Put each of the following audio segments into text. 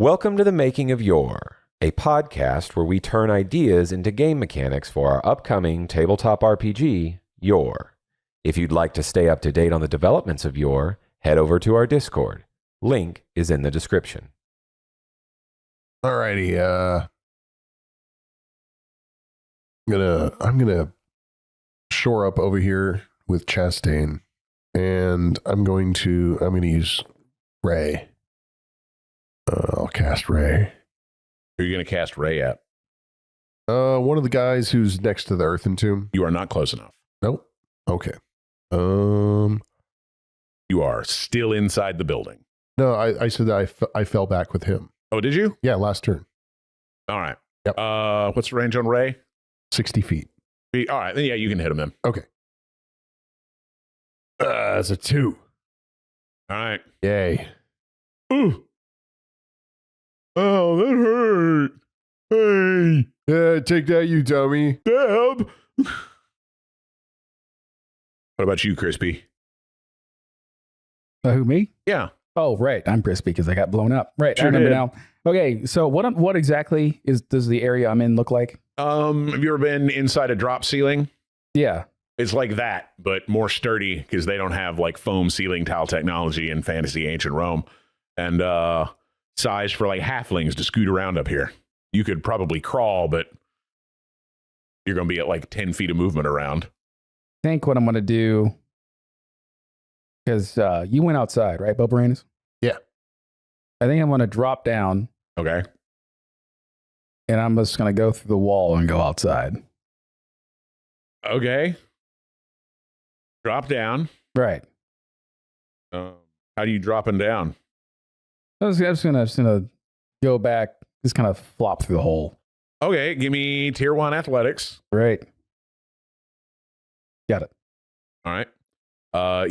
Welcome to the Making of Yore, a podcast where we turn ideas into game mechanics for our upcoming tabletop RPG, Yore. If you'd like to stay up to date on the developments of Yore, head over to our Discord. Link is in the description. Alrighty, I'm gonna shore up over here with Chastain, and I'm gonna use Ray. I'll cast Ray. Who are you going to cast Ray at? One of the guys who's next to the Earthen Tomb. You are not close enough. Nope. Okay. You are still inside the building. No, I said that I fell back with him. Oh, did you? Yeah, last turn. All right. Yep. What's the range on Ray? 60 feet. All right. Then, yeah, you can hit him then. Okay. That's a 2. All right. Yay. Ooh. Oh, that hurt. Hey. Yeah, take that, you dummy. Deb. What about you, Crispy? Who, me? Yeah. Oh, right. I'm crispy because I got blown up. Right. Sure I remember did. now. Okay. So what exactly does the area I'm in look like? Have you ever been inside a drop ceiling? Yeah. It's like that, but more sturdy because they don't have like foam ceiling tile technology in fantasy ancient Rome. And size for like halflings to scoot around up here. You could probably crawl, but you're going to be at like 10 feet of movement around. I think what I'm going to do, because you went outside, right, Bobaranus? Yeah. I think I'm going to drop down Okay. and I'm just going to go through the wall and go outside. Okay. Drop down. Right. How do you dropping down? I'm just gonna go back, just kind of flop through the hole. Okay. Give me tier 1 athletics. Right. Got it. All right.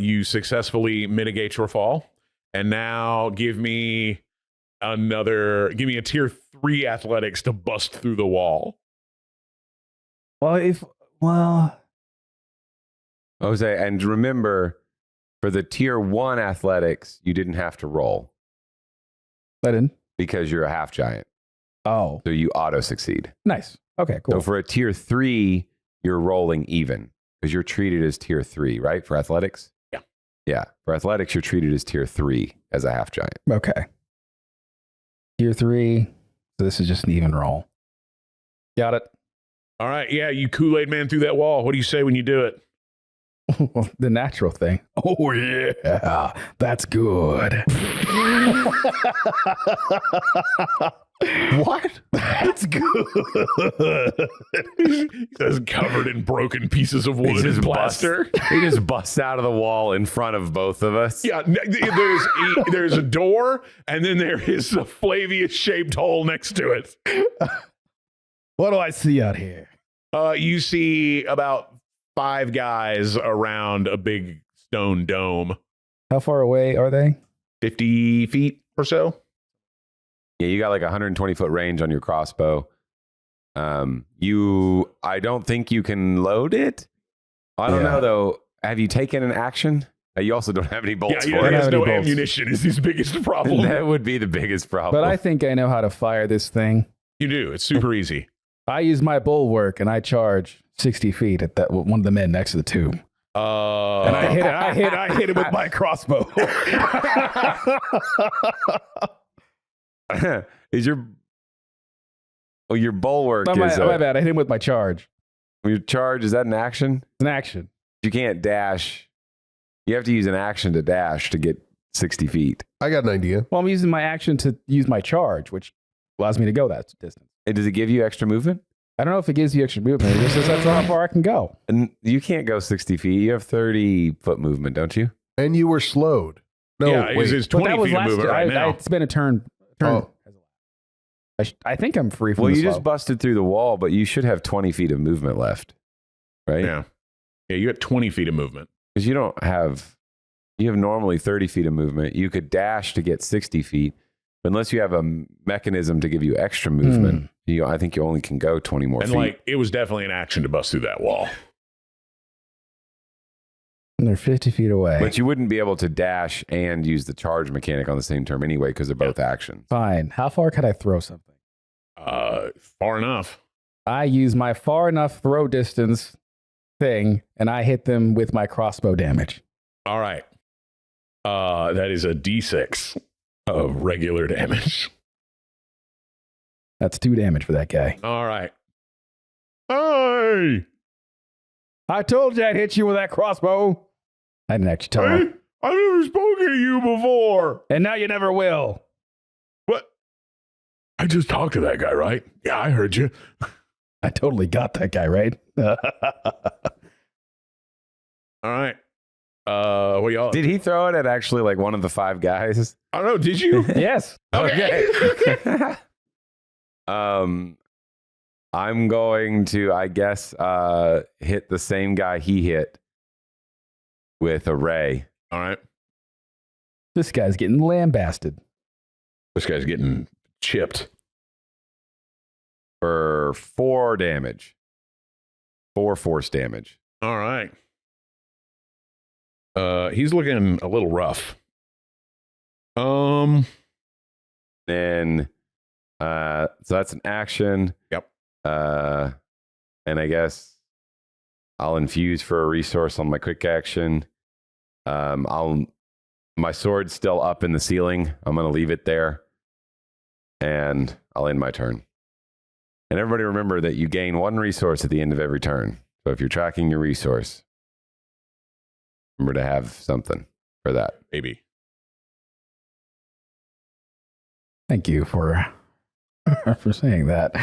You successfully mitigate your fall. And now give me a tier 3 athletics to bust through the wall. Jose, and remember, for the tier 1 athletics, you didn't have to roll I didn't. because you're a half giant. Oh, So you auto succeed. nice. Okay, cool. So for a tier 3, you're rolling even because you're treated as tier 3, right? For athletics? Yeah. Yeah. For athletics, you're treated as tier 3 as a half giant. Okay. Tier 3. So this is just an even roll. Got it. All right. Yeah. You Kool-Aid man through that wall. What do you say when you do it? The natural thing. Oh, yeah. That's good. What? That's good. It's covered in broken pieces of wood and plaster. He just busts out of the wall in front of both of us. Yeah, there's a door, and then there is a Flavius-shaped hole next to it. What do I see out here? You see about 5 guys around a big stone dome, How far away are they? 50 feet or so. Yeah, you got like 120-foot range on your crossbow. I don't think you can load it. I don't know, though. Have you taken an action? You also don't have any bolts Yeah, for there's it. no bolts. ammunition is his biggest problem. That would be the biggest problem. But I think I know how to fire this thing. You do. It's super easy. I use my bulwark and I charge 60 feet at that one of the men next to the tomb. And I hit it with my crossbow. Is your bulwark my is bad. I hit him with my charge. your charge? Is that an action? It's an action. You can't dash. You have to use an action to dash to get 60 feet. I got an idea. Well, I'm using my action to use my charge, which allows me to go that distance. And does it give you extra movement? I don't know if it gives you extra movement. It just says that's how far I can go. And you can't go 60 feet. You have 30-foot movement, don't you? And you were slowed. No, yeah, wait. it's But 20 that was feet of last movement year. right now. It's been a turn. Oh. I think I'm free from Well, the you slow. just busted through the wall, but you should have 20 feet of movement left, right? Yeah. Yeah, you got 20 feet of movement. Because you have normally 30 feet of movement. You could dash to get 60 feet. But unless you have a mechanism to give you extra movement, I think you only can go 20 more And feet. like, it was definitely an action to bust through that wall. And they're 50 feet away. But you wouldn't be able to dash and use the charge mechanic on the same turn anyway because they're both actions. Fine. How far could I throw something? Far enough. I use my far enough throw distance thing, and I hit them with my crossbow damage. All right. That is a D6 of regular damage. That's 2 damage for that guy. All right. Hey! I told you I'd hit you with that crossbow. I didn't actually tell him. I've never spoken to you before. And now you never will. What? I just talked to that guy, right? Yeah, I heard you. I totally got that guy, right? All right. What y'all? Did he throw it at actually like one of the 5 guys? I don't know. Did you? Yes. Okay. I'm going to, I guess, hit the same guy he hit with a ray. All right. This guy's getting lambasted. This guy's getting chipped. For 4 damage. 4 force damage. All right. He's looking a little rough. Then, so that's an action. Yep. And I guess I'll infuse for a resource on my quick action. My sword's still up in the ceiling. I'm going to leave it there. And I'll end my turn. And everybody remember that you gain 1 resource at the end of every turn. So if you're tracking your resource, remember to have something for that. Maybe. Thank you for saying that.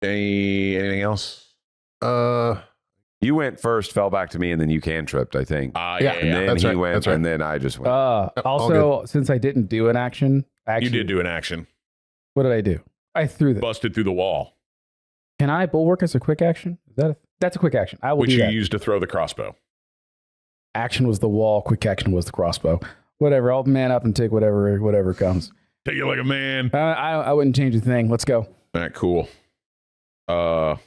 Anything else? You went first, fell back to me, and then you cantripped, I think. Yeah. And then That's he right, went, that's right. and then I just went. all Also, since I didn't do an action, You did do an action. What did I do? I threw the. Busted through the wall, Can I bulwark as a quick action? That's a quick action. I will which do you that. used to throw the crossbow. Action was the wall. Quick action was the crossbow. Whatever. I'll man up and take whatever comes. Take it like a man. I wouldn't change a thing. Let's go. All right, cool. All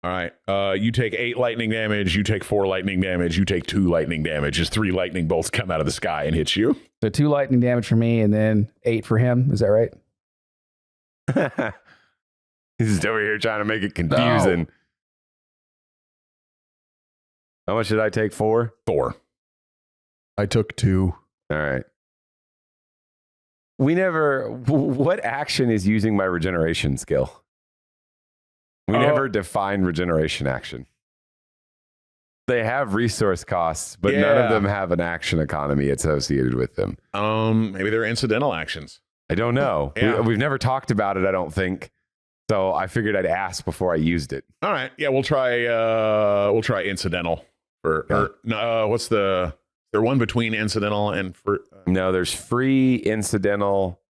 right. You take 8 lightning damage. You take 4 lightning damage. You take 2 lightning damage. As 3 lightning bolts come out of the sky and hit you. So 2 lightning damage for me, and then 8 for him. Is that right? He's just over here trying to make it confusing. How much did I take? 4? 4. I took 2. All right. What action is using my regeneration skill? We never define regeneration action. They have resource costs, but none of them have an action economy associated with them. Maybe they're incidental actions. I don't know. Yeah. We've never talked about it, I don't think. So I figured I'd ask before I used it. All right. Yeah, we'll try incidental. What's the there one between incidental and for No, there's free, incidental,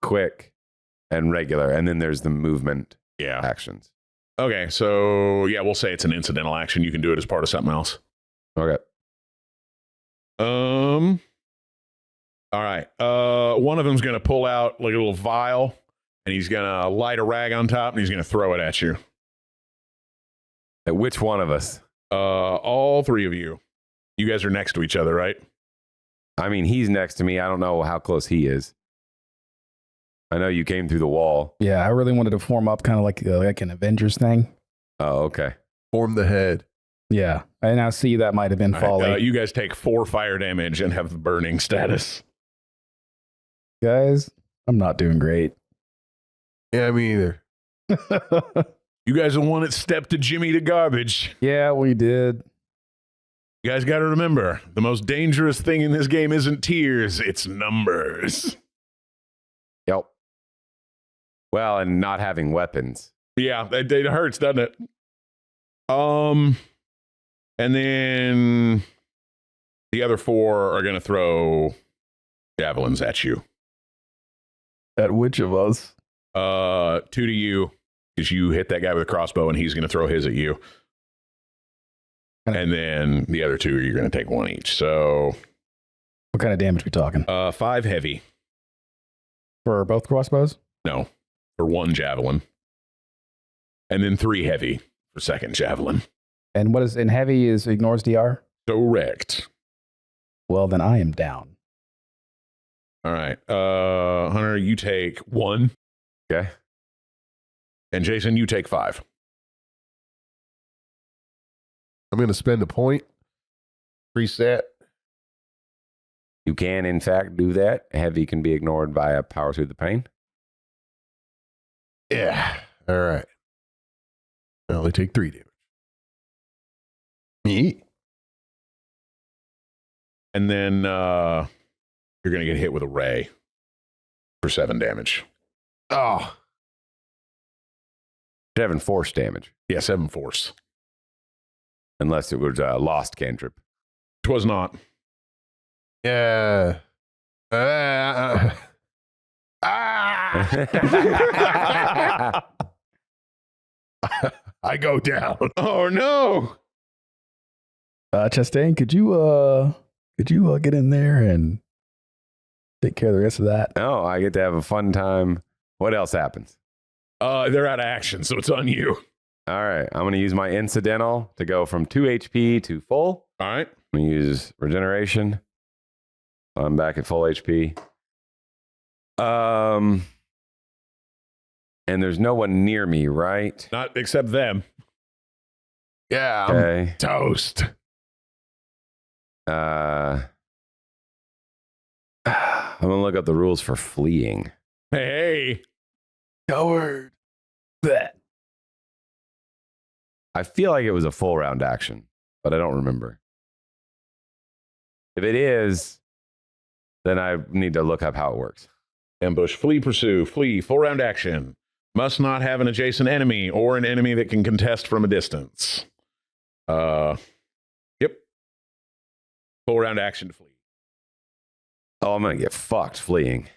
quick, and regular, and then there's the movement actions. Okay, so yeah, we'll say it's an incidental action. You can do it as part of something else. Okay. All right. One of them's gonna pull out like a little vial, and he's gonna light a rag on top, and he's gonna throw it at you. At which one of us? All 3 of you. You guys are next to each other, right? I mean, he's next to me. I don't know how close he is. I know you came through the wall. Yeah, I really wanted to form up kind of like an Avengers thing. Oh, okay. Form the head. Yeah, and I see that might have been All folly. right, you guys take 4 fire damage and have the burning status. Guys, I'm not doing great. Yeah, me either. You guys are the one that stepped to Jimmy to garbage. Yeah, we did. You guys got to remember, the most dangerous thing in this game isn't tears, it's numbers. Yep. Well, and not having weapons. Yeah, it hurts, doesn't it? And then the other 4 are going to throw javelins at you. At which of us? 2 to you, because you hit that guy with a crossbow, and he's going to throw his at you. And then the other 2, you're going to take 1 each. So What kind of damage we talking? 5 heavy. For both crossbows? No, for 1 javelin. And then 3 heavy for 2nd javelin. And what is in heavy is ignores DR? Correct. Well, then I am down. All right. Hunter, you take 1. Okay. And Jason, you take 5. I'm going to spend a point. Reset. You can, in fact, do that. Heavy can be ignored via power through the pain. Yeah. All right. I only take 3 damage. Me. And then you're going to get hit with a ray for 7 damage. Oh. 7 force damage, Yeah, 7 force. unless it was a lost cantrip. 'Twas not. Yeah. Ah. I go down. Oh, no. Chastain, could you get in there and take care of the rest of that? Oh, I get to have a fun time. What else happens? They're out of action, so it's on you. All right, I'm going to use my incidental to go from 2 HP to full. All right. I'm going to use regeneration. I'm back at full HP. And there's no one near me, right? Not except them. Yeah. Okay. Toast. I'm going to look up the rules for fleeing. Hey. Coward. I feel like it was a full round action, but I don't remember. If it is, then I need to look up how it works. Ambush, flee, pursue, flee, full round action. Must not have an adjacent enemy or an enemy that can contest from a distance. Yep. Full round action to flee. Oh, I'm going to get fucked fleeing.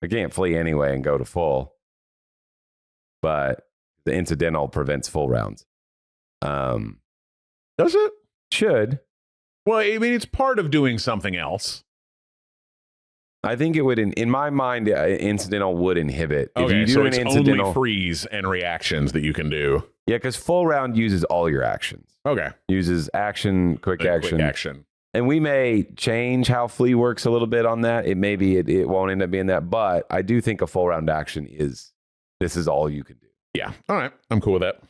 I can't flee anyway and go to full. But the incidental prevents full rounds. Does it? Should. Well, I mean, it's part of doing something else. I think it would, in my mind, incidental would inhibit. If Okay, you do so an it's incidental, only freeze and reactions that you can do. yeah, because full round uses all your actions. Okay. Uses action, quick action. Quick action. And we may change how flee works a little bit on that. It may be, it won't end up being that. But I do think a full round action is, this is all you can do. Yeah. All right. I'm cool with that.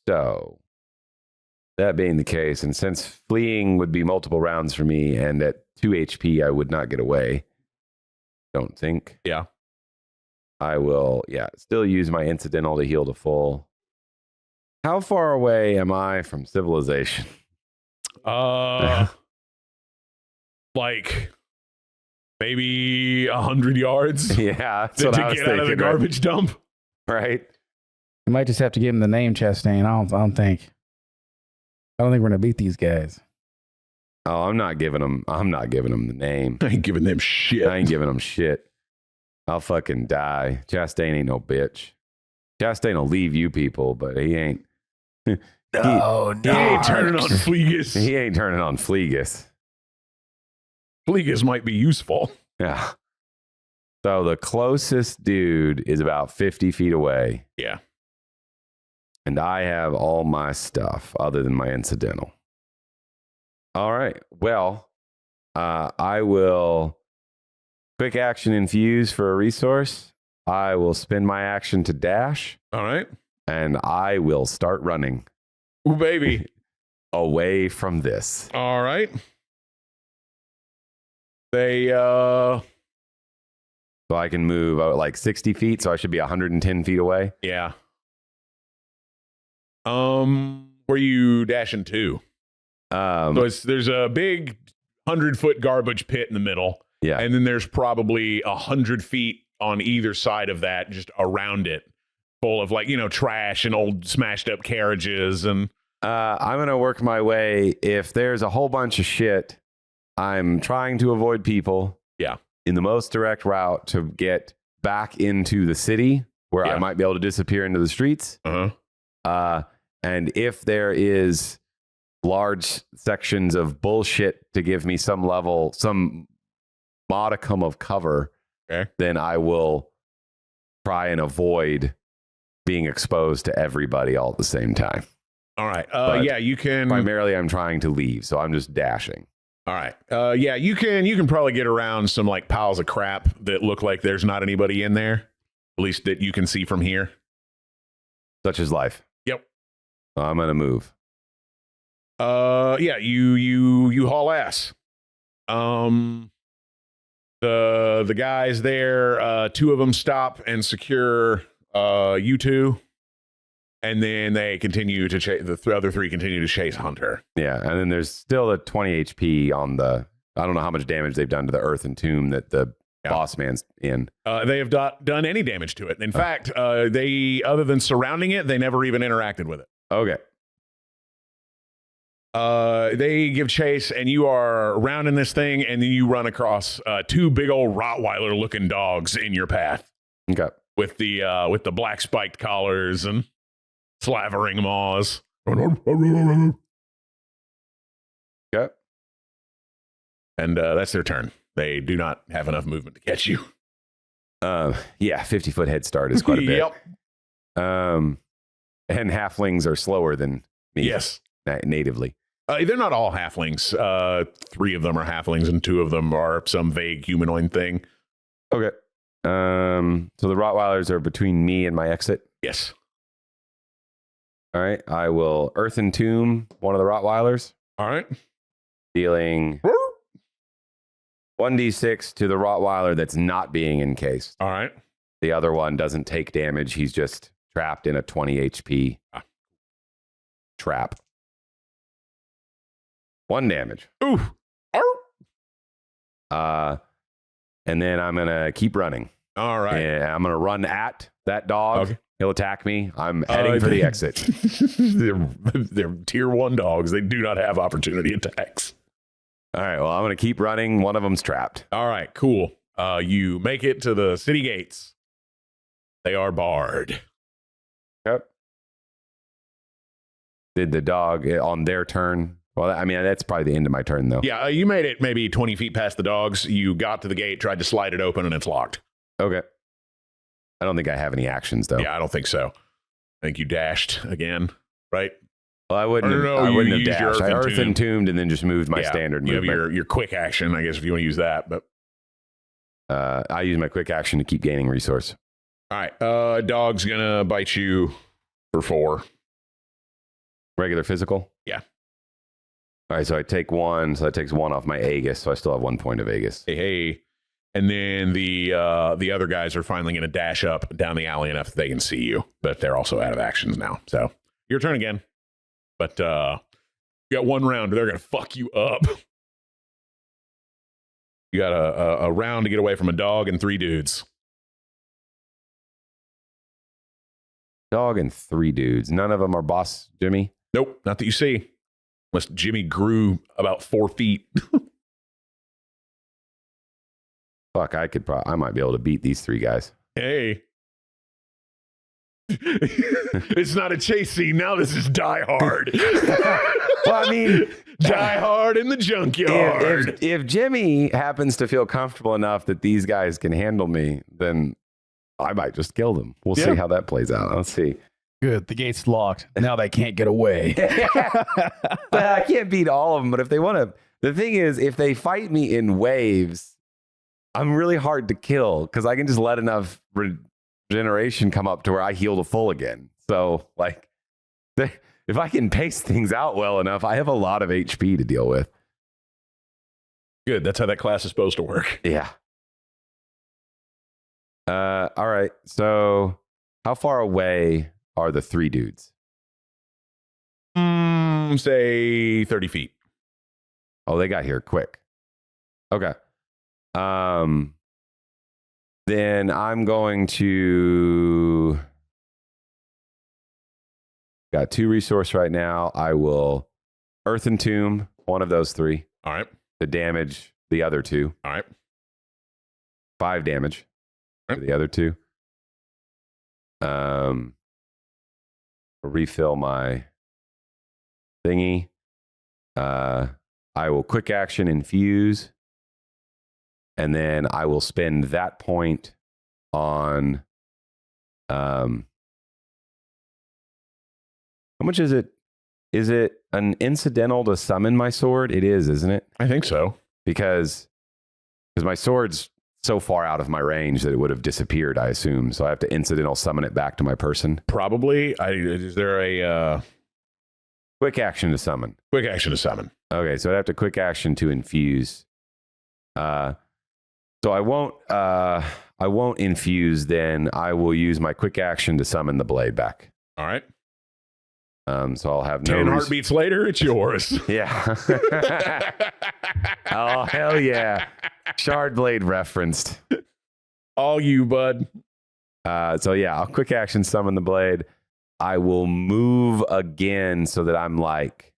So that being the case, and since fleeing would be multiple rounds for me, and at 2 HP, I would not get away. Don't think. Yeah. I will, still use my incidental to heal to full. How far away am I from civilization? Like maybe 100 yards Yeah, that's to what I was get out of the thinking, garbage dump. right? You might just have to give him the name, Chastain. I don't think we're gonna beat these guys. Oh, I'm not giving them the name. I ain't giving them shit. I ain't giving them shit. I'll fucking die. Chastain ain't no bitch. Chastain will leave you people, but he ain't. No, He ain't turning on Fleegus. He ain't turning on Fleegus. Fleegus might be useful. Yeah. So the closest dude is about 50 feet away. Yeah. And I have all my stuff other than my incidental. All right. Well, I will quick action infuse for a resource. I will spend my action to dash. All right. And I will start running. Ooh, baby. Away from this. All right. They, So I can move like 60 feet, so I should be 110 feet away. yeah. Where you dashing to? So there's a big 100-foot garbage pit in the middle. Yeah. And then there's probably 100 feet on either side of that, just around it, full of trash and old smashed up carriages. And I'm going to work my way. If there's a whole bunch of shit, I'm trying to avoid people. Yeah. In the most direct route to get back into the city where I might be able to disappear into the streets. And if there is large sections of bullshit to give me some modicum of cover, Okay. then I will try and avoid being exposed to everybody all at the same time. All right. But Yeah, you can. Primarily, I'm trying to leave, so I'm just dashing. All right. Yeah, you can probably get around some like piles of crap that look like there's not anybody in there, at least that you can see from here. Such is life. Yep. So I'm gonna move. Yeah, you haul ass. The guys there, two of them stop and secure you two, and then they continue to chase. The other three continue to chase Hunter. Yeah, and then there's still a 20 HP on the. I don't know how much damage they've done to the earthen tomb that the boss man's in. They have not done any damage to it. In fact, they, other than surrounding it, they never even interacted with it. Okay. They give chase, and you are rounding this thing, and then you run across two big old Rottweiler-looking dogs in your path Okay. with the black spiked collars and slavering maws. Okay. And that's their turn. They do not have enough movement to catch you. Yeah, 50-foot head start is quite a bit. Yep. And halflings are slower than me. Yes. Natively. They're not all halflings. Three of them are halflings, and two of them are some vague humanoid thing. Okay. So the Rottweilers are between me and my exit. Yes. All right. I will earthen tomb one of the Rottweilers, All right. dealing 1d6 to the Rottweiler that's not being encased. All right. The other one doesn't take damage. He's just trapped in a 20 HP trap. 1 damage. Ooh. And then I'm going to keep running. All right. And I'm going to run at that dog. Okay. He'll attack me. I'm heading for the exit. they're tier 1 dogs. They do not have opportunity attacks. All right. Well, I'm going to keep running. One of them's trapped. All right, cool. You make it to the city gates. They are barred. Yep. Did the dog on their turn? Well, I mean, that's probably the end of my turn, though. Yeah, you made it maybe 20 feet past the dogs. You got to the gate, tried to slide it open, and it's locked. Okay. I don't think I have any actions, though. Yeah, I don't think so. I think you dashed again, right? Well, I wouldn't have, No, I you wouldn't have used your dashed. I earthen earthen tombed and then just moved my Yeah, standard You have movement. your quick action, I guess, if you want to use that. But I use my quick action to keep gaining resource. all right, dog's gonna bite you for 4. Regular physical? Yeah. All right, so I take 1. So that takes 1 off my Aegis. So I still have 1 point of Aegis. Hey. And then the other guys are finally going to dash up down the alley enough that they can see you, but they're also out of actions now. So your turn again. But you got 1 round. They're going to fuck you up. You got a round to get away from a dog and 3 dudes. Dog and 3 dudes. None of them are boss Jimmy. Nope, not that you see. Unless Jimmy grew about 4 feet. Fuck, I might be able to beat these 3 guys. Hey. It's not a chase scene. Now this is Die Hard. Well, I mean, Die Hard in the junkyard. if Jimmy happens to feel comfortable enough that these guys can handle me, then I might just kill them. We'll see how that plays out. Let's see. Good. The gate's locked. Now they can't get away. But I can't beat all of them. But if they want to, the thing is, if they fight me in waves, I'm really hard to kill because I can just let enough regeneration come up to where I heal to full again. So, like, if I can pace things out well enough, I have a lot of HP to deal with. Good. That's how that class is supposed to work. Yeah. All right. So, how far away are the 3 dudes? Say 30 feet. Oh, they got here quick. Okay. Then I'm going to got 2 resource right now. I will earthen tomb one of those 3 All right. to damage the other 2. All right. 5 damage Right. to the other 2. Refill my thingy. I will quick action infuse And then I will spend that point on how much is it? Is it an incidental to summon my sword? It is, isn't it? I think so. Because my sword's so far out of my range that it would have disappeared, I assume. So I have to incidental summon it back to my person. Probably. Is there a Quick action to summon. quick action to summon? Okay, so I'd have to quick action to infuse. So I won't infuse. Then I will use my quick action to summon the blade back. All right. So I'll have no 10 heartbeats later, it's yours. Yeah. Oh hell yeah! Shard blade referenced. All you, bud. So yeah, I'll quick action summon the blade. I will move again so that I'm like,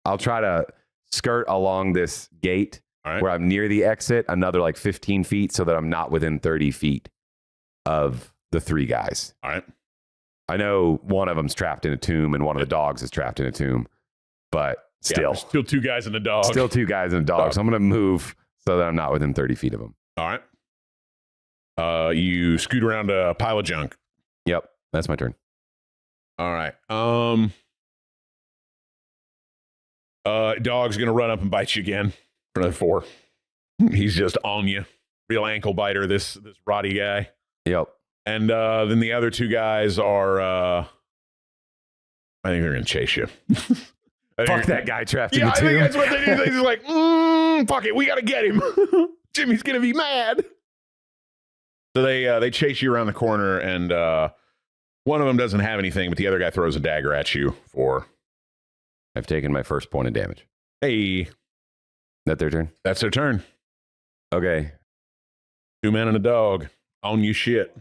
I'll try to skirt along this gate All right. where I'm near the exit, another like 15 feet so that I'm not within 30 feet of the three guys. All right. I know one of them's trapped in a tomb and one of the dogs is trapped in a tomb, but Yeah, still, there's still two guys and a dog. still two guys and a dog. So I'm going to move so that I'm not within 30 feet of them. All right. You scoot around a pile of junk. Yep. That's my turn. All right. Dog's gonna run up and bite you again for another 4. He's just on you. Real ankle biter, this Roddy guy. Yep. And then the other 2 guys are I think they're gonna chase you. Fuck that guy trapped in Yeah, the I think tomb. that's what they do. They're just like, fuck it, we gotta get him. Jimmy's gonna be mad. So they chase you around the corner, and one of them doesn't have anything, but the other guy throws a dagger at you for. I've taken my first point of damage. Hey, That their turn? that's their turn. Okay. 2 men and a dog. On you shit.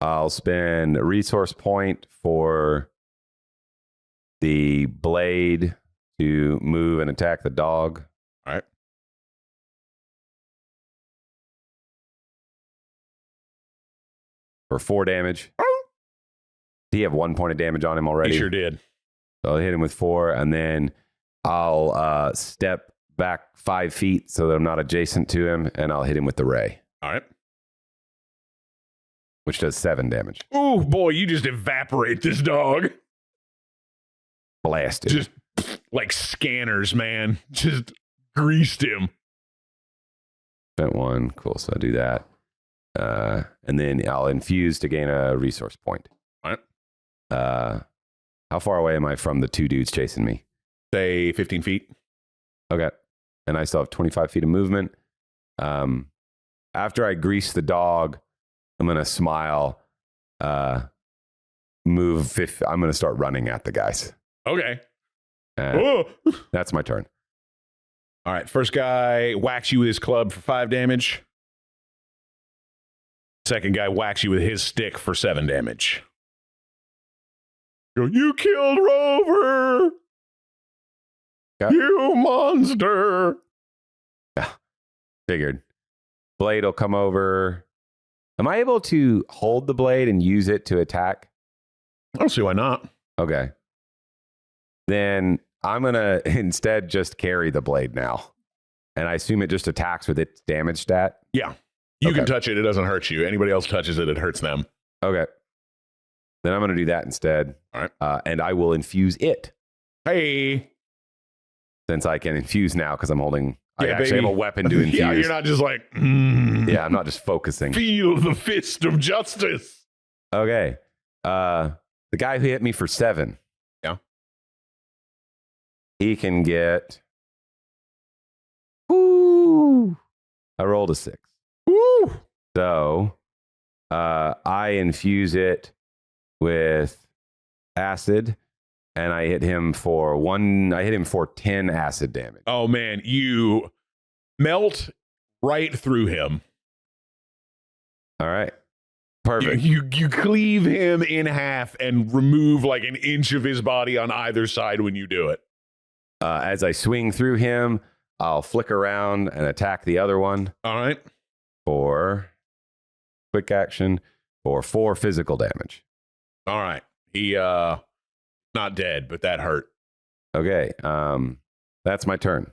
I'll spend a resource point for the blade to move and attack the dog. All right. For 4 damage. Did he have 1 point of damage on him already? He sure did. So I'll hit him with 4, and then I'll step back 5 feet so that I'm not adjacent to him, and I'll hit him with the ray, All right. which does 7 damage. Oh boy, you just evaporate this dog. Blasted. Just like scanners, man. Just greased him. Spent 1. Cool. So I do that. And then I'll infuse to gain a resource point. All right. How far away am I from the 2 dudes chasing me? Say 15 feet. Okay. And I still have 25 feet of movement. After I grease the dog, I'm going to smile, move. I'm going to start running at the guys. Okay. Uh, Oh. that's my turn. All right. First guy whacks you with his club for 5 damage. Second guy whacks you with his stick for 7 damage. You killed Rover! Okay. You monster! Figured. Blade will come over. Am I able to hold the blade and use it to attack? I don't see why not. Okay. Then I'm going to instead just carry the blade now. And I assume it just attacks with its damage stat. Yeah. You Okay. can touch it. It doesn't hurt you. Anybody else touches it, it hurts them. Okay. Then I'm going to do that instead. All right. And I will infuse it Hey. since I can infuse now because I'm holding. I Yeah, actually baby. have a weapon to infuse. Yeah, you're not just like, Yeah, I'm not just focusing. feel the fist of justice. Okay. The guy who hit me for 7. Yeah. He can get. Woo! I rolled a 6. Woo! So I infuse it with acid, and I hit him for 10 acid damage. Oh, man. You melt right through him. All right. Perfect. You cleave him in half and remove like an inch of his body on either side when you do it. As I swing through him, I'll flick around and attack the other one All right. for quick action for 4 physical damage. All right. He not dead, but that hurt. Okay. That's my turn.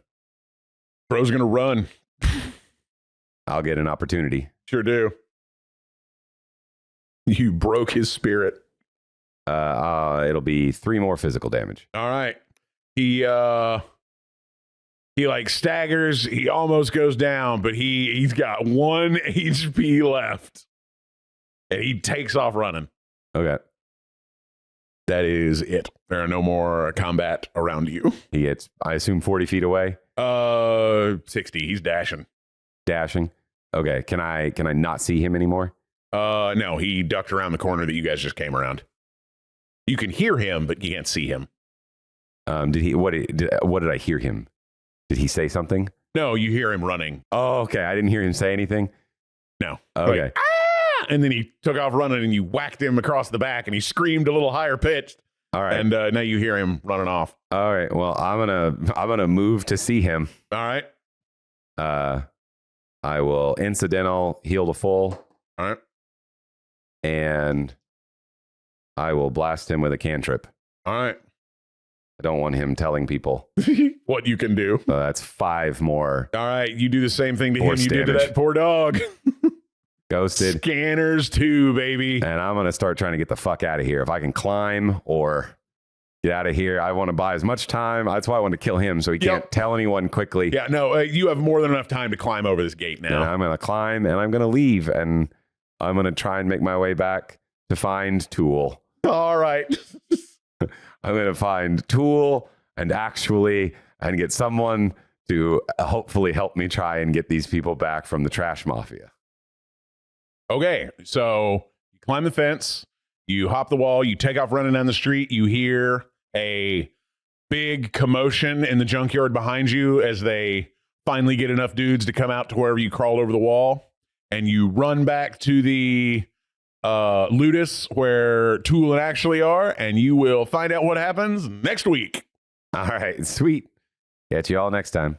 Bro's going to run. I'll get an opportunity. Sure do. You broke his spirit. It'll be 3 more physical damage. All right. He like staggers. He almost goes down, but he's got 1 HP left. And he takes off running. Okay. That is it. There are no more combat around you. He gets, I assume, 40 feet away. 60. He's dashing. Dashing. Okay. Can I not see him anymore? No, he ducked around the corner that you guys just came around. You can hear him, but you can't see him. What did I hear him? Did he say something? No, you hear him running. Oh, okay. I didn't hear him say anything. No. Okay. Like, ah! And then he took off running, and you whacked him across the back, and he screamed a little higher pitched. All right. And now you hear him running off. All right. Well, I'm gonna move to see him. All right. I will incidental heal to full. All right. And I will blast him with a cantrip. All right. I don't want him telling people. What you can do. So that's 5 more. All right. You do the same thing to him Force you did to damage. that poor dog. Ghosted. Scanners too, baby. And I'm going to start trying to get the fuck out of here. If I can climb or get out of here, I want to buy as much time. That's why I want to kill him so he can't tell anyone quickly. Yeah, no, you have more than enough time to climb over this gate And now. I'm going to climb and I'm going to leave. And I'm going to try and make my way back to find Tool. All right. I'm going to find Tool and get someone to hopefully help me try and get these people back from the trash mafia. Okay, so you climb the fence, you hop the wall, you take off running down the street, you hear a big commotion in the junkyard behind you as they finally get enough dudes to come out to wherever you crawled over the wall, and you run back to the Ludus where Tool and Ashley are, and you will find out what happens next week. All right, sweet. Catch you all next time.